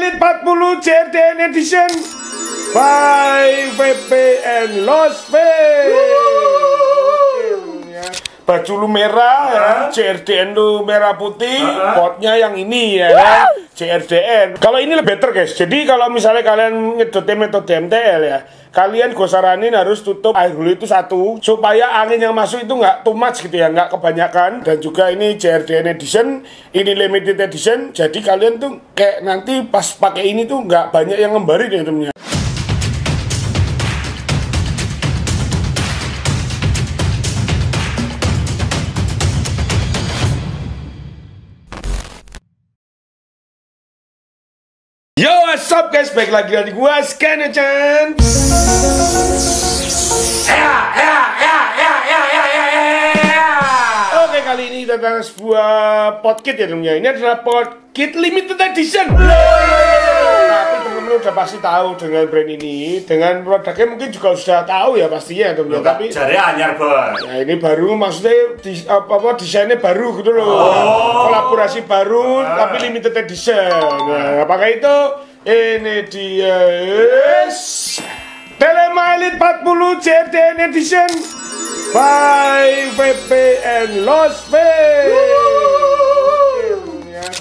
Elite 40 CRDN Edition by VP and Lost baju lu merah ya, CRDN lu merah putih, potnya yang ini ya kan, CRDN. Kalau ini lebih better guys. Jadi kalau misalnya kalian ngedotnya metode MTL ya, kalian gue saranin harus tutup air hulu itu satu, supaya angin yang masuk itu nggak too much gitu ya, nggak kebanyakan. Dan juga ini CRDN Edition, ini limited edition. Jadi kalian tuh kayak nanti pas pakai ini tuh nggak banyak yang ngembarin ya temennya. Yo, what's up guys, baik lagi dari gua Scanner-chan. Oke, kali ini tentang sebuah podkit ya temennya. Ini adalah podkit limited edition. Tapi temen-temen udah pasti tahu dengan brand ini, dengan produknya mungkin juga sudah tahu ya pastinya temennya. Tapi cari anyar bos. Ya ini baru, maksudnya desainnya baru gitu loh. Kolaborasi baru tapi limited edition. Nah, apakah itu? Ini dia Telema Elite 40 CRDN Edition by VP and Lost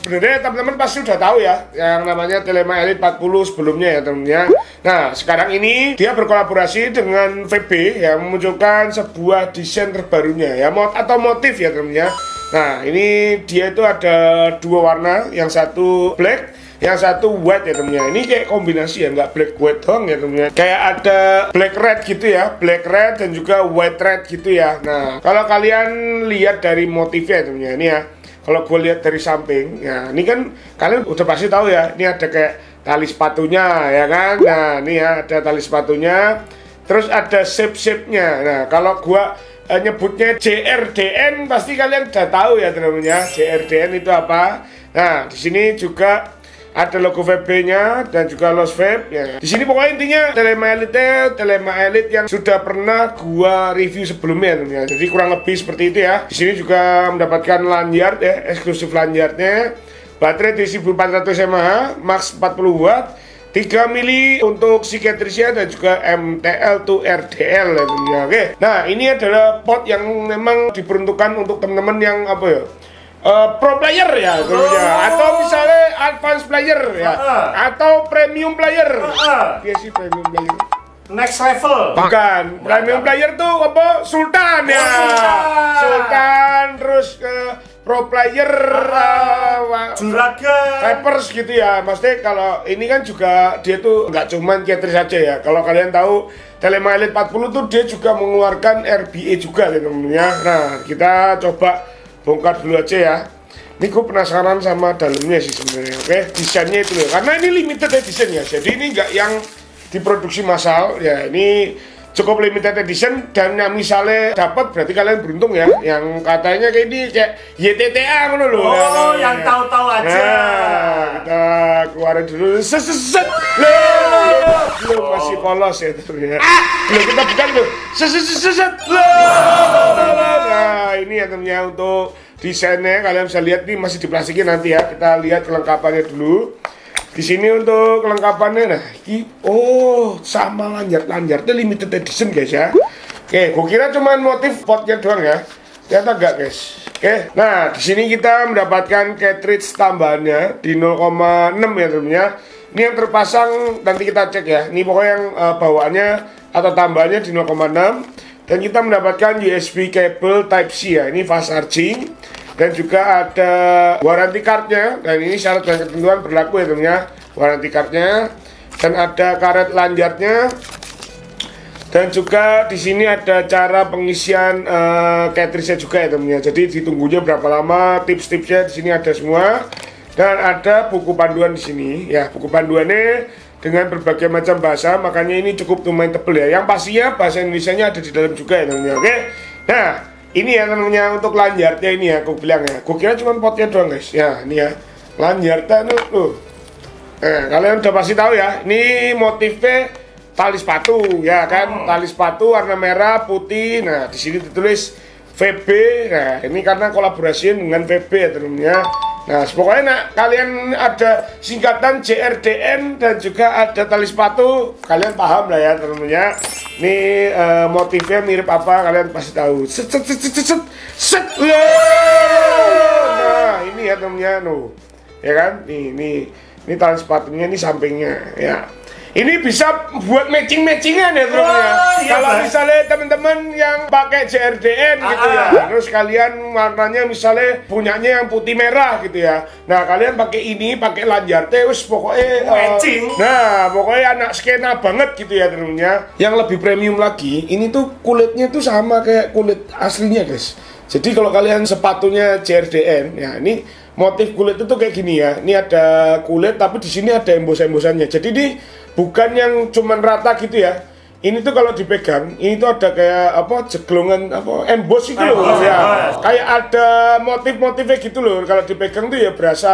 Sebenarnya teman-teman pasti udah tahu ya yang namanya Telema Elite 40 sebelumnya ya temennya. Nah sekarang ini dia berkolaborasi dengan VB yang memunculkan sebuah desain terbarunya ya, atau motif ya temennya. Nah ini dia itu ada dua warna, yang satu black, yang satu white ya temennya. Ini kayak kombinasi ya, nggak black white doang ya temennya. Kayak ada black red gitu ya, black red dan juga white red gitu ya. Nah kalau kalian lihat dari motifnya ya temennya, ini ya. Kalau gue lihat dari samping, ya ini kan kalian udah pasti tahu ya. Ini ada kayak tali sepatunya ya kan. Nah ini ya ada tali sepatunya. Terus ada shape-shape-nya. Nah kalau gue nyebutnya JRDN pasti kalian udah tahu ya teman-teman. JRDN itu apa? Nah di sini juga ada logo VB-nya dan juga Lost Vape ya. Di sini pokoknya intinya Telema Elite yang sudah pernah gua review sebelumnya ya. Jadi kurang lebih seperti itu ya. Di sini juga mendapatkan lanyard ya, eksklusif lanyardnya. Baterai 1400 mAh, max 40 watt. 3 mili untuk siketrisnya dan juga MTL to RDL ya. Oke. Nah, ini adalah pot yang memang diperuntukkan untuk teman-teman yang apa ya? Pro player ya, atau misalnya advance player ya, atau premium player. Dia sih premium player. Next level. Bukan, premium player tuh apa? Sultan ya. Sultan terus pro player, juragan, rappers gitu ya. Maksudnya kalau ini kan juga dia tuh nggak cuman catering saja ya. Kalau kalian tahu Telema Elite 40 tuh dia juga mengeluarkan RBA juga teman-teman. Nah, kita coba bongkar dulu aja ya. Ini gue penasaran sama dalamnya sih sebenarnya. Oke, desainnya itu loh. Karena ini limited edition ya. Jadi ini nggak yang diproduksi massal ya. Ini cukup limited edition dan yang misalnya dapat berarti kalian beruntung ya. Yang katanya kayak ini kayak YTTA gitu loh. Oh, ya, yang tahu-tahu aja. Nah, kita keluarin dulu. Seset. Belum masih polos ya ternyata. Belum kita bukan tuh. Seset. Nah, ini yang namanya untuk desainnya kalian bisa lihat nih, masih diplastikin nanti ya. Kita lihat kelengkapannya dulu. Di sini untuk kelengkapannya, nah, sama lanyardnya limited edition guys ya. Oke, gua kira cuman motif potnya doang ya. Ternyata enggak guys. Oke, nah di sini kita mendapatkan cartridge tambahannya di 0,6 ya temennya. Ini yang terpasang nanti kita cek ya. Ini pokoknya yang bawaannya atau tambahannya di 0,6. Dan kita mendapatkan USB kabel Type C ya. Ini fast charging. Dan juga ada warranty cardnya. Dan ini syarat dan ketentuan berlaku ya temennya. Warranty cardnya. Dan ada karet lanyardnya. Dan juga di sini ada cara pengisian cartridge-nya juga ya temennya. Jadi ditunggunya berapa lama, tips-tipsnya di sini ada semua. Dan ada buku panduan di sini ya. Buku panduannya dengan berbagai macam bahasa, makanya ini cukup lumayan tebel ya. Yang pastinya bahasa Indonesianya ada di dalam juga ya temennya. Oke. Nah, ini ya namanya untuk lanyardnya ini ya, aku bilang ya. Aku kira cuma potnya doang guys. Ya, ini ya. Lanyardnya tuh. Nah, kalian udah pasti tahu ya. Ini motifnya tali sepatu ya kan. Tali sepatu warna merah, putih. Nah, di sini ditulis VB. Nah, ini karena kolaborasi dengan VB ya temennya. Nah, pokoknya nak kalian ada singkatan JRDN dan juga ada tali sepatu, kalian paham lah ya temennya. Ini motifnya mirip apa kalian pasti tahu. Set. Nah, ini ya temennya, ya kan? Ini tali sepatunya, ini sampingnya, ya. Ini bisa buat matching-matchingan ya teman-teman. Iya, kalau misalnya teman-teman yang pakai JRDN gitu ya, terus kalian warnanya misalnya punyanya yang putih merah gitu ya. Nah, kalian pakai ini, pakai Lanjarte, wis pokoknya matching. Nah, pokoknya anak skena banget gitu ya teman-teman. Yang lebih premium lagi, ini tuh kulitnya tuh sama kayak kulit aslinya, guys. Jadi kalau kalian sepatunya JRDN, ya ini motif kulit itu kayak gini ya. Ini ada kulit tapi di sini ada embos-embosannya. Jadi ini bukan yang cuman rata gitu ya. Ini tuh kalau dipegang, ini tuh ada kayak apa jeglongan apa embos gitu loh ya. Kayak ada motif-motifnya gitu loh. Kalau dipegang tuh ya berasa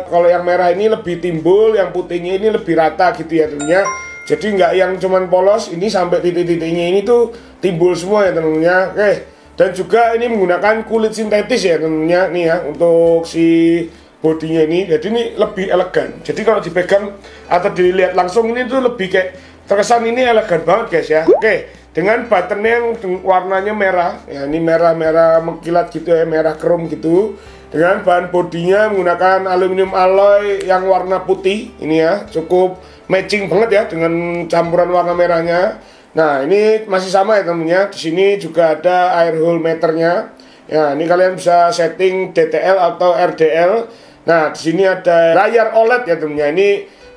kalau yang merah ini lebih timbul, yang putihnya ini lebih rata gitu ya tentunya. Jadi nggak yang cuman polos, ini sampai titik-titiknya ini tuh timbul semua ya tentunya. Oke. Dan juga ini menggunakan kulit sintetis ya tentunya nih ya untuk si bodinya ini. Jadi ini lebih elegan. Jadi kalau dipegang atau dilihat langsung ini tuh lebih kayak terkesan ini elegan banget guys ya. Oke, dengan buttonnya yang warnanya merah. Ya ini merah-merah mengkilat gitu ya, merah chrome gitu. Dengan bahan bodinya menggunakan aluminium alloy yang warna putih. Ini ya, cukup matching banget ya dengan campuran warna merahnya. Nah, ini masih sama ya temennya. Di sini juga ada air hole meternya. Ya, ini kalian bisa setting DTL atau RDL. Nah, di sini ada layar OLED ya temennya. Ini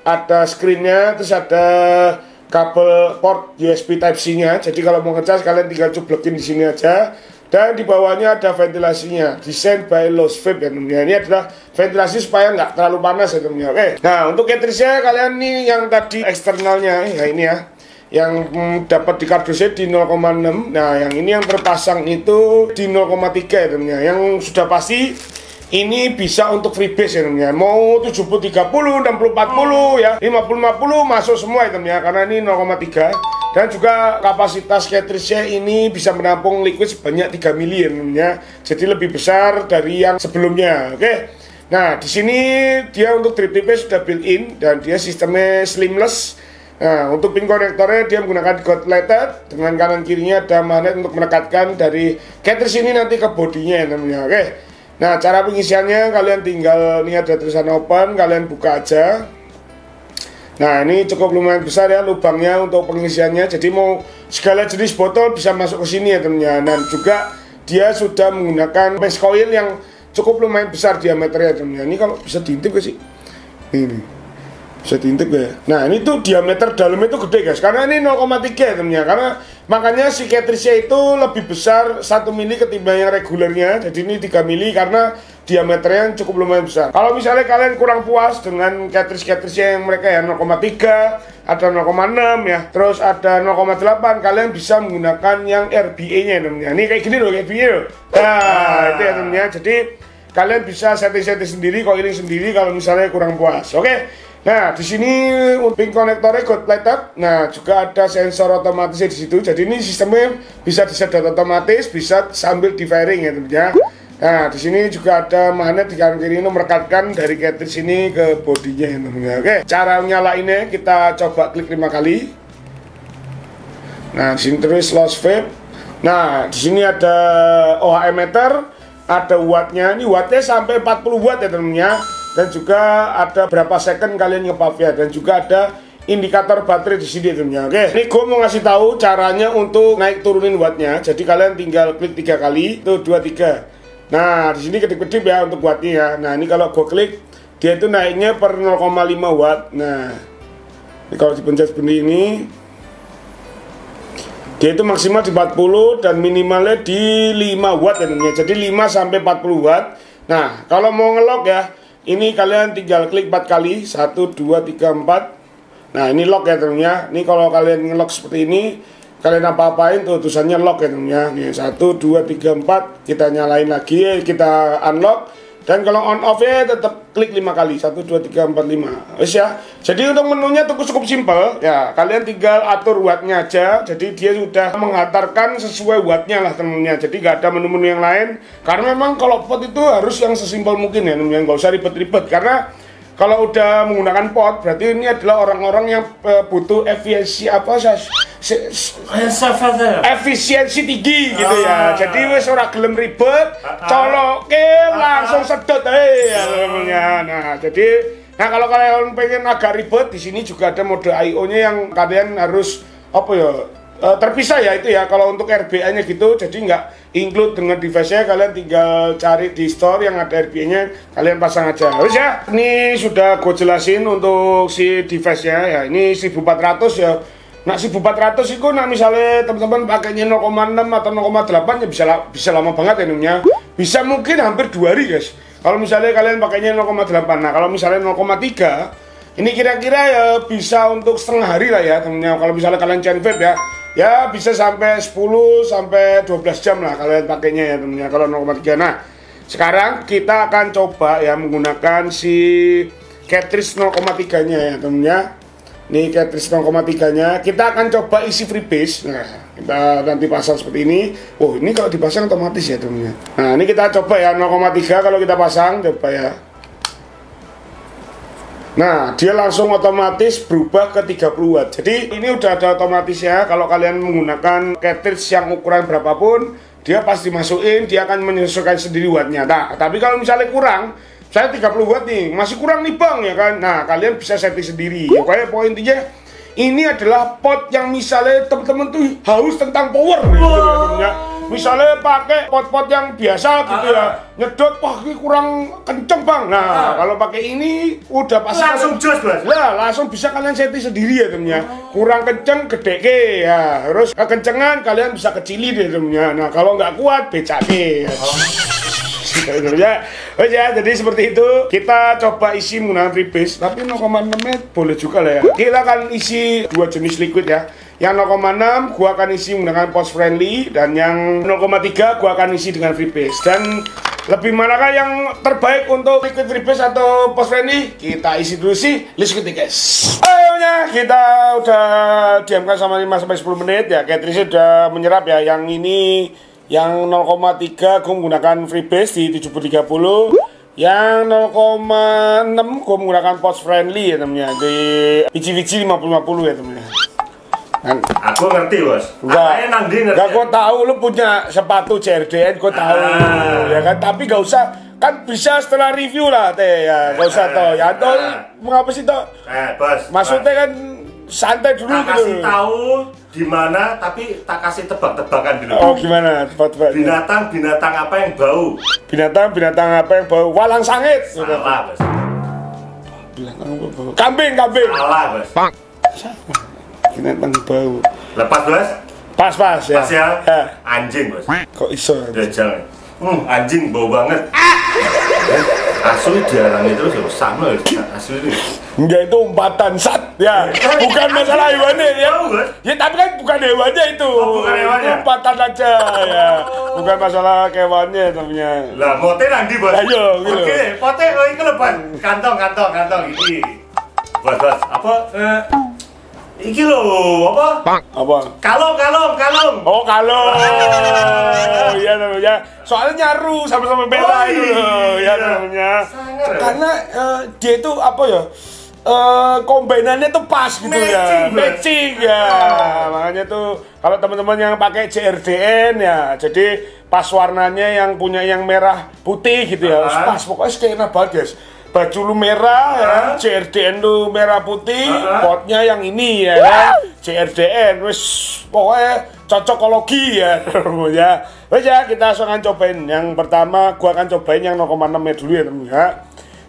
ada screennya, terus ada kabel port USB Type-C-nya. Jadi kalau mau ngecas kalian tinggal cuplekin di sini aja. Dan di bawahnya ada ventilasinya. Desain by Losvape ya temennya. Ini adalah ventilasi supaya nggak terlalu panas ya temennya. Oke. Nah, untuk cartridge-nya kalian nih yang tadi eksternalnya ya ini ya. Yang dapat di kardusnya di 0,6. Nah, yang ini yang terpasang itu di 0,3 ya temennya. Yang sudah pasti ini bisa untuk freebase ya temennya. Mau 70-30, 60-40 ya, 50-50 masuk semua ya temennya. Karena ini 0,3. Dan juga kapasitas cartridge-nya ini bisa menampung liquid sebanyak 3 mili ya temennya. Jadi lebih besar dari yang sebelumnya. Oke. Nah, di sini dia untuk drip tip-nya sudah built-in dan dia sistemnya slimless. Nah, untuk pin konektornya dia menggunakan gold-plated. Dengan kanan kirinya ada magnet untuk menekatkan dari cartridge ini nanti ke bodinya ya namanya. Oke. Nah, cara pengisiannya kalian tinggal, ini ada tulisan open, kalian buka aja. Nah, ini cukup lumayan besar ya lubangnya untuk pengisiannya. Jadi mau segala jenis botol bisa masuk ke sini ya temennya. Dan juga dia sudah menggunakan base coil yang cukup lumayan besar diameternya temennya. Ini kalau bisa diintip gak sih? Ini bisa diintip ya. Nah, ini tuh diameter dalamnya itu gede guys. Karena ini 0,3 ya temennya. Karena makanya si cartridge-nya itu lebih besar 1 mili ketimbang yang regulernya. Jadi ini 3 mili karena diameternya yang cukup lumayan besar. Kalau misalnya kalian kurang puas dengan cartridge-cartridge yang mereka ya 0,3, ada 0,6 ya, terus ada 0,8, kalian bisa menggunakan yang RBA-nya temennya. Ini kayak gini loh RBA loh. Nah, itu ya temennya. Jadi kalian bisa setting-setting sendiri, coiling sendiri kalau misalnya kurang puas. Oke. Nah, di sini pin konektornya gold-plated. Nah, juga ada sensor otomatisnya di situ. Jadi ini sistemnya bisa disedot otomatis, bisa sambil di firing ya teman-teman. Nah, di sini juga ada magnet di kanan kiri ini merekatkan dari cartridge ini ke bodinya ya teman-teman. Oke, cara nyalainnya kita coba klik 5 kali. Nah, di sini terus Losvape. Nah, di sini ada OHM meter, ada wattnya. Ini wattnya sampai 40 watt ya teman-teman. Dan juga ada berapa second kalian nge-puff ya. Dan juga ada indikator baterai di sini temennya. Oke, ini gue mau ngasih tahu caranya untuk naik turunin wattnya. Jadi kalian tinggal klik 3 kali, tuh 2, 3. Nah, di sini kedip-kedip ya untuk wattnya ya. Nah, ini kalau gue klik, dia itu naiknya per 0,5 watt. Nah, ini kalau dipencet seperti ini, dia itu maksimal di 40 dan minimalnya di 5 watt ya temennya. Jadi 5 sampai 40 watt. Nah, kalau mau nge-lock ya, ini kalian tinggal klik 4 kali, 1, 2, 3, 4. Nah, ini lock ya temennya. Ini kalau kalian nge-lock seperti ini, kalian apa-apain tuh tulisannya lock ya temennya. Nih 1, 2, 3, 4, kita nyalain lagi, kita unlock. Dan kalau on off ya tetap klik 5 kali, 1, 2, 3, 4, 5. Wes ya. Jadi untuk menunya cukup simpel ya. Kalian tinggal atur wattnya aja. Jadi dia sudah menghantarkan sesuai wattnya lah temennya. Jadi nggak ada menu-menu yang lain. Karena memang kalau pot itu harus yang sesimpel mungkin ya temennya. Nggak usah ribet-ribet. Karena kalau udah menggunakan pot, berarti ini adalah orang-orang yang butuh efisiensi efisiensi tinggi gitu ya. Jadi wes ora gelem ribet, coloke langsung sedot ya. Nah, kalau kalian pengen agak ribet, di sini juga ada mode I/O-nya yang kalian harus terpisah ya itu ya. Kalau untuk RBA-nya gitu, jadi nggak include dengan device-nya, kalian tinggal cari di store yang ada RBA-nya, kalian pasang aja. Terus ya, ini sudah gue jelasin untuk si device-nya ya. Ini 1400 ya. Nah 1400 itu misalnya teman-teman pakainya 0,6 atau 0,8 ya bisa lama banget ya numnya. Bisa mungkin hampir 2 hari guys. Kalau misalnya kalian pakainya 0,8. Nah kalau misalnya 0,3 ini kira-kira ya bisa untuk setengah hari lah ya temennya. Kalau misalnya kalian chain vape ya bisa sampai 10 sampai 12 jam lah kalian pakainya ya temennya kalau 0,3. Nah sekarang kita akan coba ya menggunakan si cartridge 0,3 nya ya temennya. Ini cartridge 0,3 nya kita akan coba isi freebase. Nah kita nanti pasang seperti ini. Oh ini kalau dipasang otomatis ya temennya. Nah ini kita coba ya 0,3 kalau kita pasang, coba ya. Nah dia langsung otomatis berubah ke 30 watt. Jadi ini udah ada otomatis ya. Kalau kalian menggunakan cartridge yang ukuran berapapun, dia pasti masukin, dia akan menyesuaikan sendiri wattnya. Nah tapi kalau misalnya kurang, saya 30 watt nih, masih kurang nih bang ya kan. Nah kalian bisa setting sendiri. Pokoknya poinnya ini adalah pot yang misalnya temen-temen tuh haus tentang power gitu ya. Misalnya pakai pot-pot yang biasa gitu ya, nyedot wah ini kurang kenceng bang. Nah kalau pakai ini udah pasti langsung jos bos. Lah langsung bisa kalian setting sendiri ya temennya. Kurang kenceng gede ya, terus kekencengan kalian bisa kecilin ya temennya. Nah kalau nggak kuat becake. Ya, jadi seperti itu kita coba isi menggunakan freebase, tapi 0,6 boleh juga lah ya. Kita akan isi dua jenis liquid ya. Yang 0,6 gua akan isi menggunakan post friendly, dan yang 0,3 gua akan isi dengan freebase. Dan lebih manakah yang terbaik untuk liquid freebase atau post friendly? Kita isi dulu sih, let's go guys. Ayonya kita udah diamkan sama 5-10 menit ya. Cartridge udah menyerap ya. Yang ini yang 0,3 gue menggunakan freebase di 7030. Yang 0,6 gue menggunakan post friendly ya temennya, di biji-biji 50-50 ya temennya. Aku ngerti bos. Enggak, gue tahu lu punya sepatu CRDN, gue tahu ya kan. Tapi gak usah, kan bisa setelah review lah teh ya. Gak usah toh ya toh. Mengapa sih toh? Bos. Maksudnya kan santai dulu tak gitu. Kasih tahu di mana, tapi tak kasih tebak-tebakan dulu. Oh gimana? Tebak-tebakan. Binatang apa yang bau? Binatang apa yang bau? Walang sangit. Salah bos. Kambing. Salah bos. Binatang bau. Lepas bos. Pas ya. Pas ya. Anjing bos. Kok iso? Jangan. Anjing bau banget. Asli diarangi terus ya sama asli itu. Enggak, itu umpatan sat ya. Bukan masalah hewannya ya. Ya tapi kan bukan hewannya itu. Bukan hewannya. Umpatan aja ya. Bukan masalah hewannya namanya. Lah mote nanti bos. Ayo gitu. Oke, mote iki lho Bang. Kantong iki. Bos, apa? Iki lho, apa? Kalung. Oh, kalung. Iya namanya. Soalnya nyaru sama-sama merah itu loh, ya namanya. Karena dia itu apa ya? Kombinannya tuh pas gitu ya. Matching ya. Makanya tuh kalau teman-teman yang pakai CRDN ya, jadi pas warnanya yang punya yang merah putih gitu ya. Pas pokoknya skena banget guys. Baju lu merah ya, CRDN lu merah putih, potnya yang ini ya kan, CRDN, wis pokoknya cocokologi ya, ya. Wes ya kita langsung cobain. Yang pertama gua akan cobain yang 0,6 ya dulu ya teman ya.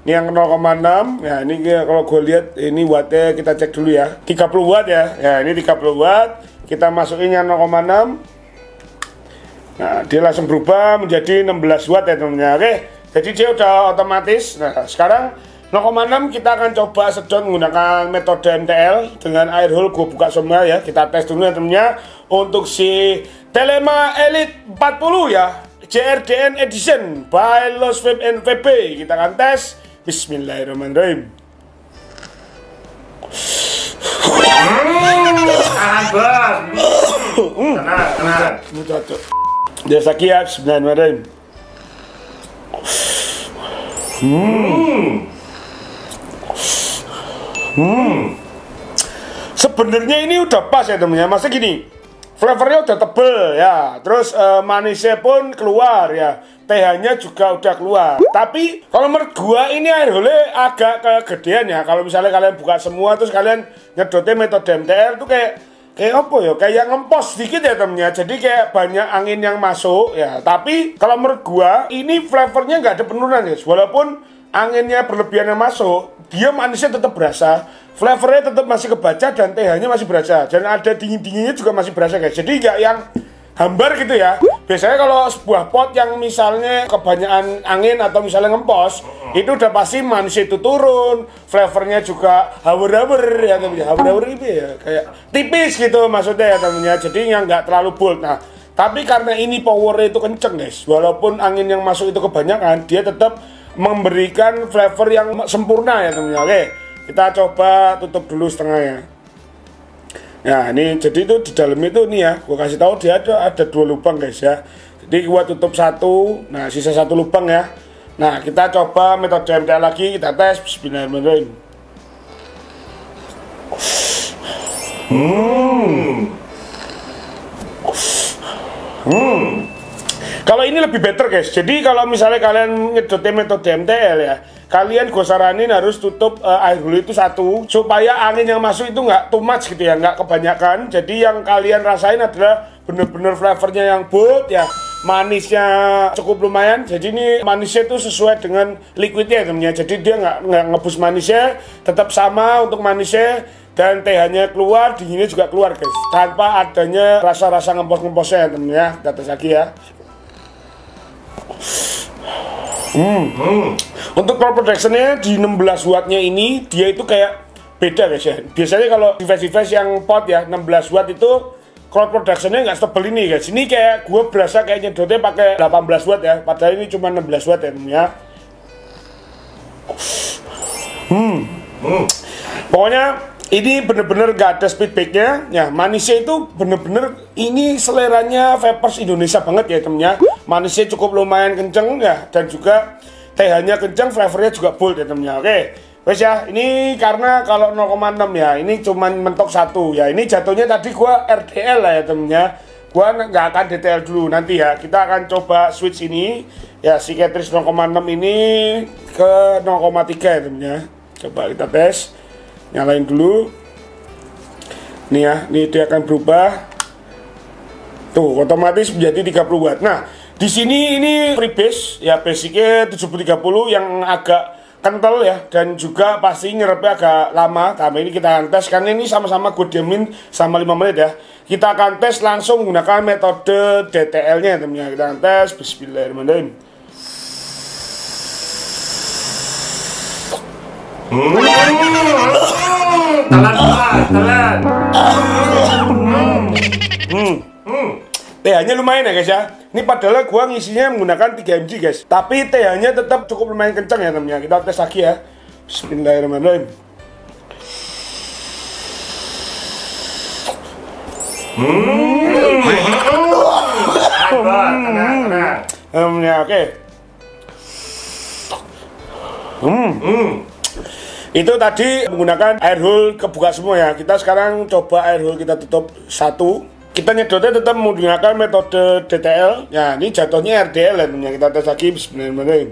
Ini yang 0,6 ya, ini kalau gua lihat ini wattnya kita cek dulu ya, 30 watt ya. Ya ini 30 watt, kita masukin yang 0,6. Nah dia langsung berubah menjadi 16 watt ya teman-teman. Oke. Jadi dia udah otomatis. Nah sekarang 0,6 kita akan coba sedot menggunakan metode MTL dengan air hole. Gue buka semua ya. Kita tes dulu ya temennya. Untuk si Telema Elite 40 ya. JRDN Edition by Lost Vape and VP. Kita akan tes. Bismillahirrahmanirrahim. Tenang. Dia sakit ya. Bismillahirrahmanirrahim. Sebenarnya ini udah pas ya temennya. Masa gini, flavornya udah tebel ya, terus manisnya pun keluar ya, TH-nya juga udah keluar. Tapi kalau menurut gua ini air hole agak kegedean ya. Kalau misalnya kalian buka semua terus kalian nyedotnya metode MTR tuh kayak apa ya, kayak ngempos sedikit ya temennya. Jadi kayak banyak angin yang masuk ya. Tapi kalau menurut gua ini flavornya nggak ada penurunan guys. Walaupun anginnya berlebihan yang masuk, dia manisnya tetap berasa, flavornya tetap masih kebaca dan TH-nya masih berasa, dan ada dingin-dinginnya juga masih berasa guys. Jadi nggak yang hambar gitu ya. Biasanya kalau sebuah pot yang misalnya kebanyakan angin atau misalnya ngempos, itu udah pasti manisnya itu turun, flavornya juga hawer-hawer ya temennya. Hawer-hawer itu ya kayak tipis gitu maksudnya ya temennya. Jadi yang nggak terlalu bold. Nah, tapi karena ini powernya itu kenceng guys, walaupun angin yang masuk itu kebanyakan, dia tetap memberikan flavor yang sempurna ya temennya. Oke, kita coba tutup dulu setengahnya. Nah ini jadi itu di dalam itu nih ya, gua kasih tahu dia ada 2 lubang guys ya. Jadi gua tutup 1, nah sisa 1 lubang ya. Nah kita coba metode MTR lagi, kita tes. Bismillahirrahmanirrahim. Kalau ini lebih better guys. Jadi kalau misalnya kalian nyedotnya metode MTL ya, kalian gue saranin harus tutup air hole itu 1, supaya angin yang masuk itu nggak too much gitu ya, nggak kebanyakan. Jadi yang kalian rasain adalah bener-bener flavornya yang bold ya, manisnya cukup lumayan. Jadi ini manisnya itu sesuai dengan liquidnya temennya. Jadi dia nggak ngebus manisnya, tetap sama untuk manisnya, dan TH-nya keluar, dinginnya juga keluar guys, tanpa adanya rasa-rasa ngempos-ngemposnya temennya. Kita tes lagi ya. Untuk crowd protection-nya di 16 wattnya ini, dia itu kayak beda guys ya. Biasanya kalau device-device yang pot ya 16 watt itu crowd protection-nya nggak setebel ini guys. Ini kayak gue berasa kayak nyedotnya pakai 18 watt ya, padahal ini cuma 16 watt ya. Pokoknya ini bener-bener gak ada speed back-nya ya. Manisnya itu bener-bener ini seleranya Vapers Indonesia banget ya temennya. Manisnya cukup lumayan kenceng ya, dan juga TH-nya kenceng, flavornya juga bold ya temennya. Oke, wes ya, ini karena kalau 0,6 ya, ini cuman mentok 1 ya. Ini jatuhnya tadi gua RDL lah ya temennya. Gua nggak akan DTL dulu nanti ya. Kita akan coba switch ini ya, Cicatrice 0,6 ini ke 0,3 ya temennya. Coba kita tes. Nyalain dulu. Nih ya, ini dia akan berubah. Tuh, otomatis menjadi 30 watt. Nah, di sini ini freebase ya, basicnya 7030 yang agak kental ya, dan juga pasti nyerapnya agak lama. Nah, ini kita akan tes karena ini sama-sama gue diamin sama 5 menit ya. Kita akan tes langsung menggunakan metode DTL-nya temennya. Kita akan tes. Bismillahirrahmanirrahim. Telan. TH-nya lumayan ya guys ya. Ini padahal gua ngisinya menggunakan 3 mg guys, tapi TH-nya tetap cukup lumayan kencang ya temennya. Kita tes lagi ya. Bismillahirrahmanirrahim. Ya oke. Itu tadi menggunakan air hole kebuka semua ya. Kita sekarang coba air hole kita tutup 1. Kita nyedotnya tetap menggunakan metode DTL. Ya, ini jatuhnya RDL ya temennya. Kita tes lagi. Bismillahirrahmanirrahim.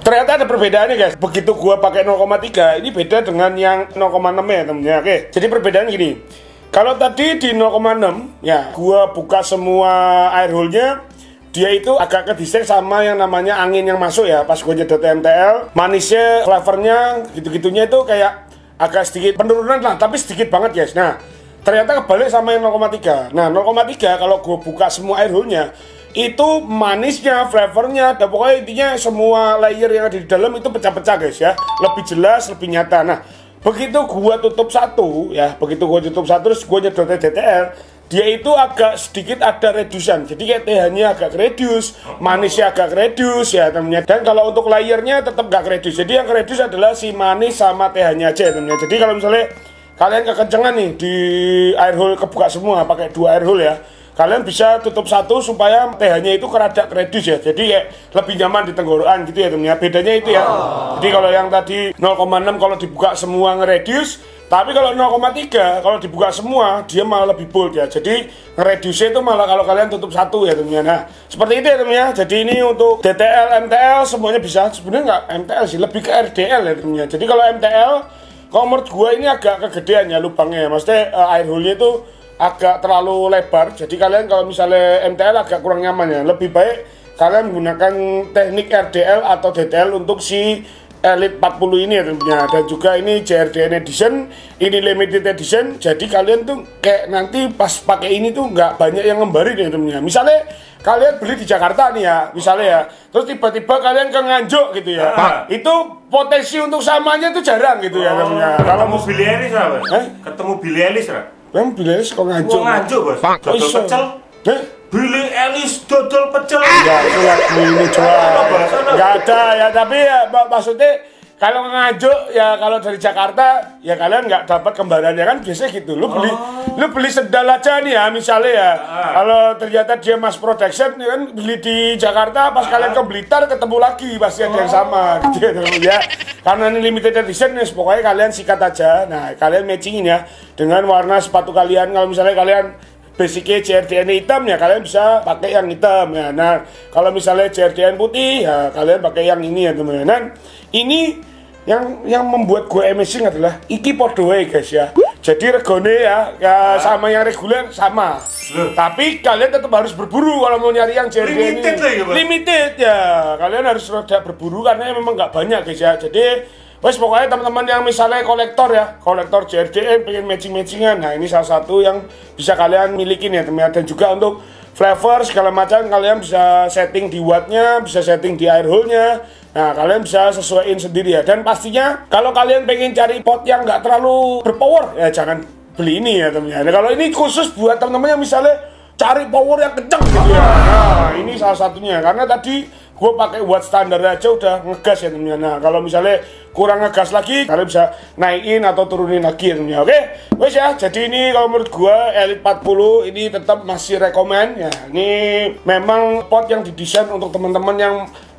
Ternyata ada perbedaannya guys. Begitu gua pakai 0,3, ini beda dengan yang 0,6 ya temennya. Oke, jadi perbedaan gini. Kalau tadi di 0,6 ya, gua buka semua air hole-nya, dia itu agak kedistek sama yang namanya angin yang masuk ya. Pas gua nyedot MTL, manisnya, flavornya, gitu-gitunya itu kayak agak sedikit penurunan lah, tapi sedikit banget guys. Nah, ternyata kebalik sama yang 0,3. Nah, 0,3 kalau gua buka semua air hole-nya, itu manisnya, flavornya, dan pokoknya intinya semua layer yang ada di dalam itu pecah-pecah guys ya. Lebih jelas, lebih nyata. Nah, begitu gua tutup satu ya, terus gua nyedot DTL, dia itu agak sedikit ada redusan, jadi kayak TH-nya agak reduce, manisnya agak reduce ya temennya. Dan kalau untuk layernya tetap gak reduce, jadi yang reduce adalah si manis sama TH-nya aja temennya. Jadi kalau misalnya kalian kekencengan nih di air hole kebuka semua, pakai 2 air hole ya, kalian bisa tutup satu supaya TH-nya itu rada reduce ya, jadi kayak lebih nyaman di tenggorokan gitu ya temennya. Bedanya itu ya. Jadi kalau yang tadi 0,6 kalau dibuka semua nge-reduce, tapi kalau 0,3 kalau dibuka semua dia malah lebih bold ya. Jadi nge-reduce itu malah kalau kalian tutup satu ya temennya. Nah seperti itu ya temennya. Jadi ini untuk DTL, MTL semuanya bisa. Sebenarnya nggak MTL sih, lebih ke RDL ya temennya. Jadi kalau MTL, kalau menurut gua ini agak kegedean ya lubangnya. Maksudnya air hole-nya itu agak terlalu lebar. Jadi kalian kalau misalnya MTL agak kurang nyaman ya. Lebih baik kalian menggunakan teknik RDL atau DTL untuk si Elite 40 ini ya tentunya. Dan juga ini JRDN Edition, ini Limited Edition. Jadi kalian tuh kayak nanti pas pakai ini tuh nggak banyak yang ngembarin ya tentunya. Misalnya kalian beli di Jakarta nih ya, misalnya ya, terus tiba-tiba kalian ke Nganjuk gitu ya, itu potensi untuk samanya tuh jarang gitu ya tentunya. Kalau mau Billy Ellis apa? Ketemu Billy Ellis lah. Yang Billy Ellis kok Nganjuk? Mau Nganjuk bos? Dodol pecel. Billy Ellis dodol pecel. Ya itu lagu ini coba. Nggak ada ya, tapi ya maksudnya kalau Nganjuk ya, kalau dari Jakarta ya kalian nggak dapat kembarannya kan biasanya gitu. Lu beli sendal aja nih ya misalnya ya. Kalau ternyata dia mass production ya kan, beli di Jakarta pas kalian ke Blitar ketemu lagi pasti ada yang sama gitu ya. Karena ini limited edition ya, pokoknya kalian sikat aja. Nah kalian matchingin ya dengan warna sepatu kalian. Kalau misalnya kalian basicnya JRDN hitam ya kalian bisa pakai yang hitam ya. Nah kalau misalnya JRDN putih ya kalian pakai yang ini ya teman-teman. Ini yang membuat gue amazing adalah iki podo wae guys ya. Jadi regone ya sama yang reguler sama. Tapi kalian tetap harus berburu kalau mau nyari yang JRDN limited ini. Limited ya. Kalian harus rada berburu karena memang nggak banyak guys ya. Jadi wes pokoknya teman-teman yang misalnya kolektor ya, kolektor JRDN pengen matching-matchingan, nah ini salah satu yang bisa kalian milikin ya teman-teman. Dan juga untuk flavor segala macam kalian bisa setting di wattnya, bisa setting di air hole-nya. Nah kalian bisa sesuaiin sendiri ya. Dan pastinya kalau kalian pengen cari pot yang nggak terlalu berpower ya jangan beli ini ya teman-teman. Nah, kalau ini khusus buat teman-teman yang misalnya cari power yang kenceng gitu ya. Nah ini salah satunya karena tadi gue pakai watt standar aja udah ngegas ya temennya. Nah kalau misalnya kurang ngegas lagi kalian bisa naikin atau turunin lagi ya temennya. Oke wes ya, jadi ini kalau menurut gue Elite 40 ini tetap masih rekomen ya. Ini memang pot yang didesain untuk teman-teman yang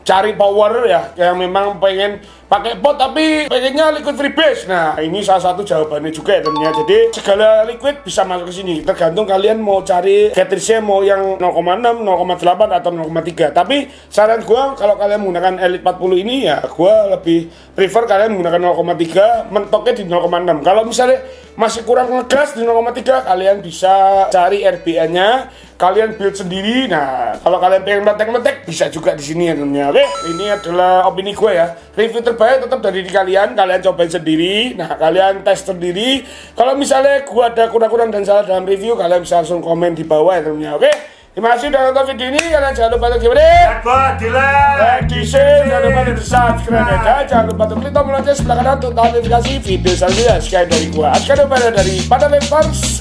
cari power ya, yang memang pengen pakai pot tapi pengennya liquid freebase. Nah ini salah satu jawabannya juga ya temennya. Jadi segala liquid bisa masuk ke sini, tergantung kalian mau cari cartridge-nya mau yang 0,6, 0,8 atau 0,3. Tapi saran gue kalau kalian menggunakan Elite 40 ini ya gue lebih prefer kalian menggunakan 0,3, mentoknya di 0,6. Kalau misalnya masih kurang ngegas di 0,3 kalian bisa cari RBN-nya, kalian build sendiri. Nah kalau kalian pengen meletek-meletek bisa juga di sini ya temennya. Oke, ini adalah opini gue ya. Review terbaik tetap dari kalian cobain sendiri. Nah kalian tes sendiri. Kalau misalnya gue ada kurang-kurang dan salah dalam review, kalian bisa langsung komen di bawah ya temennya. Oke, terima kasih udah nonton video ini. Kalian jangan lupa untuk like, di share, jangan lupa untuk subscribe ya. Jangan lupa untuk klik tombol lonceng sebelah kanan untuk notifikasi video selanjutnya. Sekian dari gue Askar dari Pada Members.